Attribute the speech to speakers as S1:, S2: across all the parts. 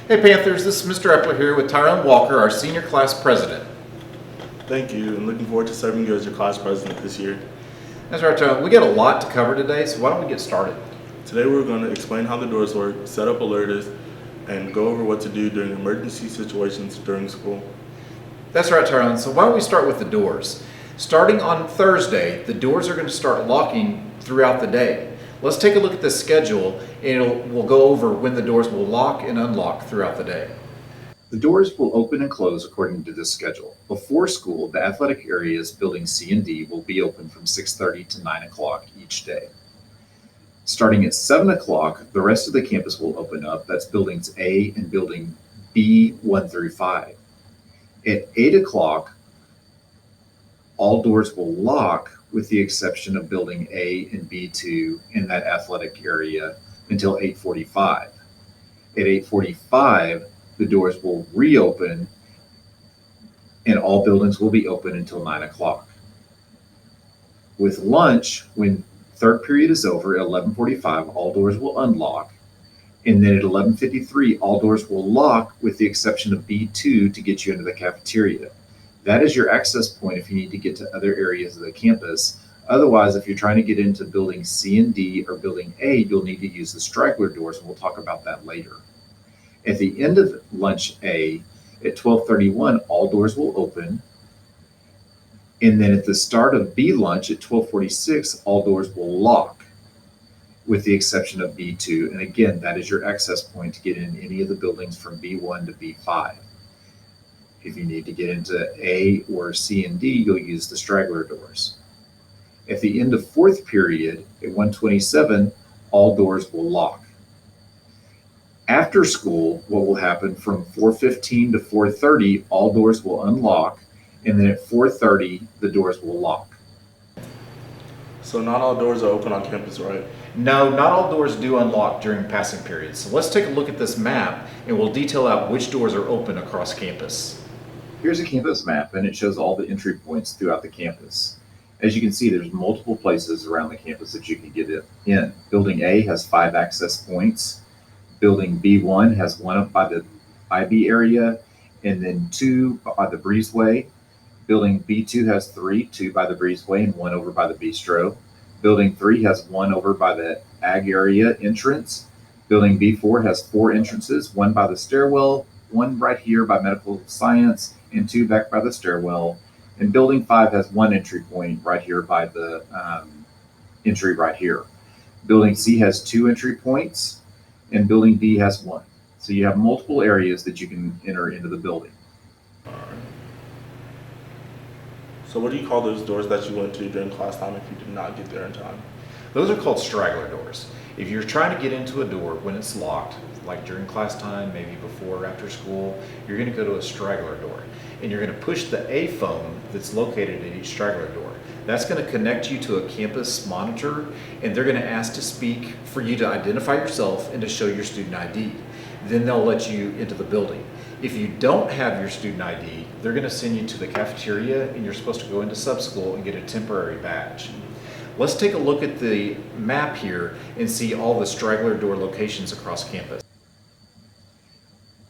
S1: Hey Panthers, this is Mr. Epler here with Tyrone Walker, our senior class president.
S2: Thank you, and looking forward to serving you as your class president this year.
S1: That's right, Tyrone. We got a lot to cover today, so why don't we get started?
S2: Today we're going to explain how the doors work, set up alerters, and go over what to do during emergency situations during school.
S1: That's right, Tyrone. So why don't we start with the doors? Starting on Thursday, the doors are going to start locking throughout the day. Let's take a look at the schedule, and we'll go over when the doors will lock and unlock throughout the day.
S3: The doors will open and close according to this schedule. Before school, the athletic areas, buildings C and D, will be open from 6:30 to 9 o'clock each day. Starting at 7 o'clock, the rest of the campus will open up. That's buildings A and building B 1 through 5. At 8 o'clock, all doors will lock with the exception of building A and B2 in that athletic area until 8:45. At 8:45, the doors will reopen and all buildings will be open until 9 o'clock. With lunch, when third period is over at 11:45, all doors will unlock. And then at 11:53, all doors will lock with the exception of B2 to get you into the cafeteria. That is your access point if you need to get to other areas of the campus. Otherwise, if you're trying to get into building C and D or building A, you'll need to use the straggler doors, and we'll talk about that later. At the end of lunch A, at 12:31, all doors will open. And then at the start of B lunch at 12:46, all doors will lock with the exception of B2. And again, that is your access point to get in any of the buildings from B1 to B5. If you need to get into A or C and D, you'll use the straggler doors. At the end of fourth period, at 1:27, all doors will lock. After school, what will happen from 4:15 to 4:30, all doors will unlock, and then at 4:30, the doors will lock.
S2: So not all doors are open on campus, right?
S1: No, not all doors do unlock during passing periods. So let's take a look at this map and we'll detail out which doors are open across campus.
S3: Here's a campus map, and it shows all the entry points throughout the campus. As you can see, there's multiple places around the campus that you can get in. Building A has 5 access points. Building B1 has one up by the IB area, and then 2 by the breezeway. Building B2 has 3, 2 by the breezeway and 1 over by the bistro. Building 3 has 1 over by the ag area entrance. Building B4 has 4 entrances, 1 by the stairwell, 1 right here by medical science, and 2 back by the stairwell. And building 5 has 1 entry point right here by the entry right here. Building C has 2 entry points, and building D has 1. So you have multiple areas that you can enter into the building.
S2: So what do you call those doors that you went to during class time if you did not get there in time?
S1: Those are called straggler doors. If you're trying to get into a door when it's locked, like during class time, maybe before or after school, you're going to go to a straggler door. And you're going to push the A phone that's located at each straggler door. That's going to connect you to a campus monitor, and they're going to ask to speak for you to identify yourself and to show your student ID. Then they'll let you into the building. If you don't have your student ID, they're going to send you to the cafeteria, and you're supposed to go into sub-school and get a temporary badge. Let's take a look at the map here and see all the straggler door locations across campus.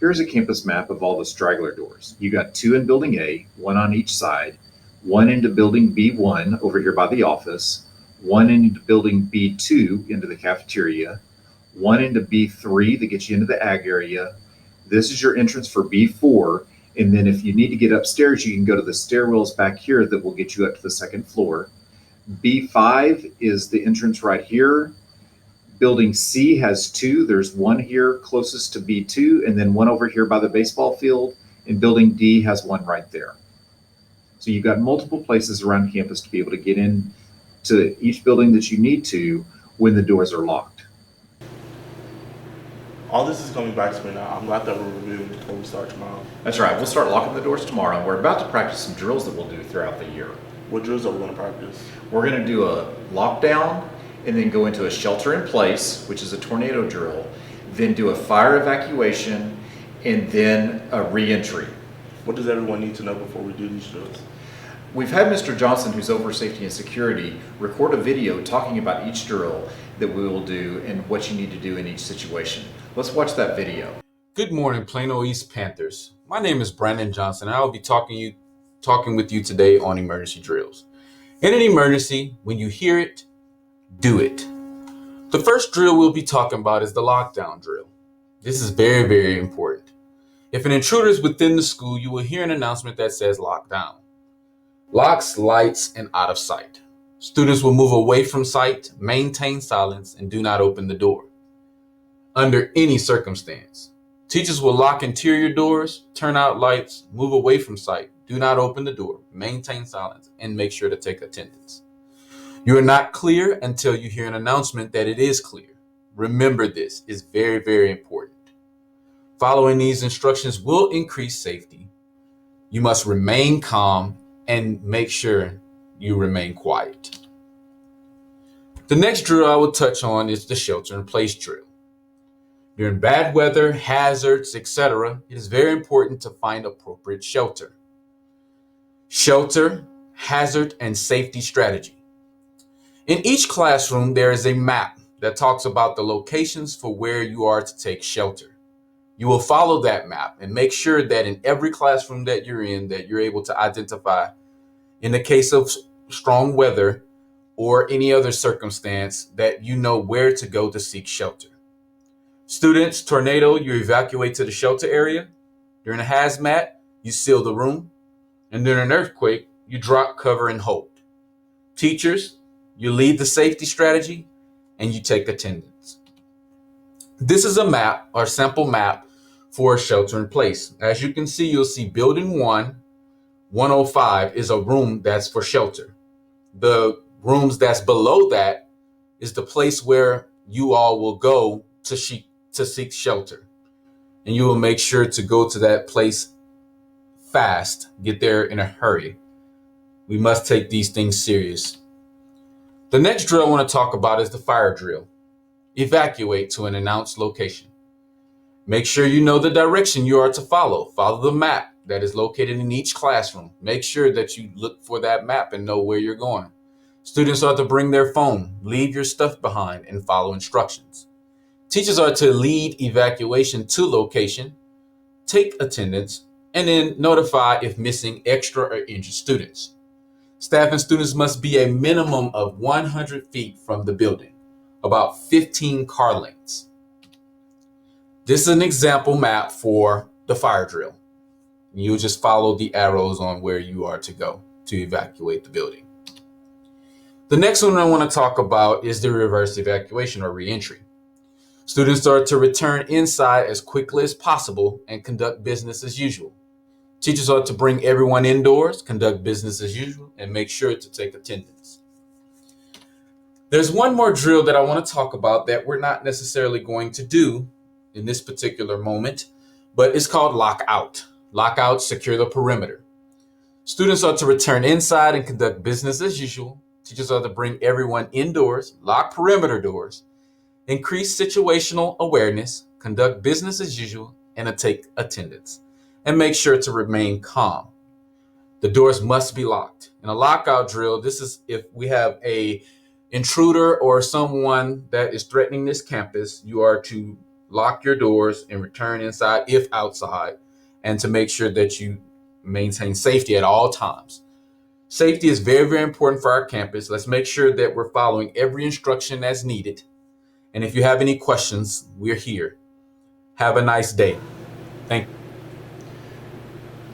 S3: Here's a campus map of all the straggler doors. You got 2 in building A, 1 on each side, 1 into building B1 over here by the office, 1 into building B2 into the cafeteria, 1 into B3 that gets you into the ag area. This is your entrance for B4. And then if you need to get upstairs, you can go to the stairwells back here that will get you up to the 2nd floor. B5 is the entrance right here. Building C has 2. There's 1 here closest to B2, and then 1 over here by the baseball field. And building D has 1 right there. So you've got multiple places around campus to be able to get in to each building that you need to when the doors are locked.
S2: All this is coming back to me now. I'm glad that we're reviewing before we start tomorrow.
S1: That's right, we'll start locking the doors tomorrow, and we're about to practice some drills that we'll do throughout the year.
S2: What drills are we going to practice?
S1: We're going to do a lockdown, and then go into a shelter in place, which is a tornado drill, then do a fire evacuation, and then a re-entry.
S2: What does everyone need to know before we do these drills?
S1: We've had Mr. Johnson, who's over safety and security, record a video talking about each drill that we will do and what you need to do in each situation. Let's watch that video.
S4: Good morning, Plano East Panthers. My name is Brandon Johnson, and I will be talking with you today on emergency drills. In an emergency, when you hear it, do it. The first drill we'll be talking about is the lockdown drill. This is very, very important. If an intruder is within the school, you will hear an announcement that says lockdown. Locks, lights, and out of sight. Students will move away from sight, maintain silence, and do not open the door under any circumstance. Teachers will lock interior doors, turn out lights, move away from sight, do not open the door, maintain silence, and make sure to take attendance. You are not clear until you hear an announcement that it is clear. Remember, this is very, very important. Following these instructions will increase safety. You must remain calm and make sure you remain quiet. The next drill I will touch on is the shelter in place drill. During bad weather, hazards, etc., it is very important to find appropriate shelter. Shelter, hazard, and safety strategy. In each classroom, there is a map that talks about the locations for where you are to take shelter. You will follow that map and make sure that in every classroom that you're in, that you're able to identify, in the case of strong weather or any other circumstance, that you know where to go to seek shelter. Students, tornado, you evacuate to the shelter area. During a hazmat, you seal the room. And during an earthquake, you drop, cover, and hold. Teachers, you lead the safety strategy and you take attendance. This is a map or sample map for a shelter in place. As you can see, you'll see building 105 is a room that's for shelter. The rooms that's below that is the place where you all will go to seek shelter. And you will make sure to go to that place fast, get there in a hurry. We must take these things serious. The next drill I want to talk about is the fire drill. Evacuate to an announced location. Make sure you know the direction you are to follow. Follow the map that is located in each classroom. Make sure that you look for that map and know where you're going. Students are to bring their phone, leave your stuff behind, and follow instructions. Teachers are to lead evacuation to location, take attendance, and then notify if missing extra or injured students. Staff and students must be a minimum of 100 feet from the building, about 15 car lengths. This is an example map for the fire drill. You'll just follow the arrows on where you are to go to evacuate the building. The next one I want to talk about is the reverse evacuation or reentry. Students are to return inside as quickly as possible and conduct business as usual. Teachers are to bring everyone indoors, conduct business as usual, and make sure to take attendance. There's one more drill that I want to talk about that we're not necessarily going to do in this particular moment, but it's called lockout. Lockout, secure the perimeter. Students are to return inside and conduct business as usual. Teachers are to bring everyone indoors, lock perimeter doors, increase situational awareness, conduct business as usual, and take attendance. And make sure to remain calm. The doors must be locked. In a lockout drill, this is if we have a intruder or someone that is threatening this campus, you are to lock your doors and return inside if outside, and to make sure that you maintain safety at all times. Safety is very, very important for our campus. Let's make sure that we're following every instruction as needed. And if you have any questions, we're here. Have a nice day. Thank you.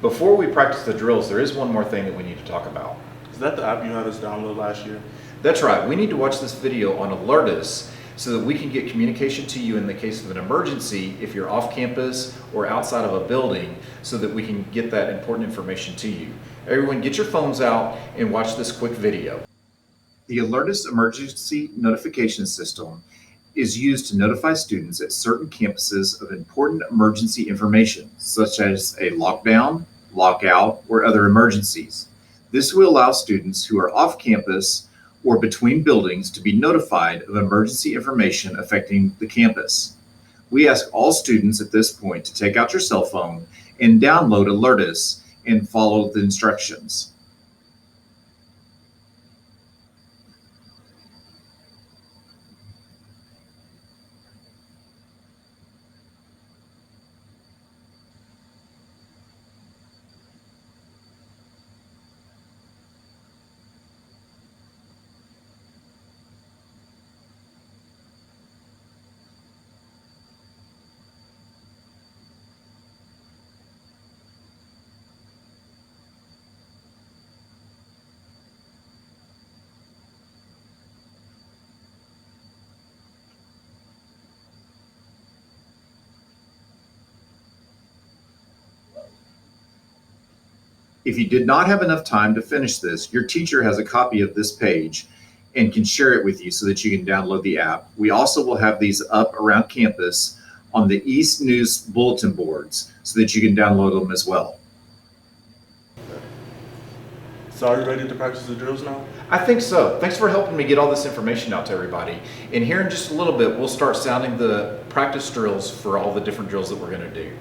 S1: Before we practice the drills, there is one more thing that we need to talk about.
S2: Is that the app you had us download last year?
S1: That's right. We need to watch this video on Alertus so that we can get communication to you in the case of an emergency if you're off campus or outside of a building, so that we can get that important information to you. Everyone, get your phones out and watch this quick video.
S3: The Alertus emergency notification system is used to notify students at certain campuses of important emergency information, such as a lockdown, lockout, or other emergencies. This will allow students who are off campus or between buildings to be notified of emergency information affecting the campus. We ask all students at this point to take out your cell phone and download Alertus and follow the instructions. If you did not have enough time to finish this, your teacher has a copy of this page and can share it with you so that you can download the app. We also will have these up around campus on the East News bulletin boards so that you can download them as well.
S2: So are you ready to practice the drills now?
S1: I think so. Thanks for helping me get all this information out to everybody. And here in just a little bit, we'll start sounding the practice drills for all the different drills that we're going to do.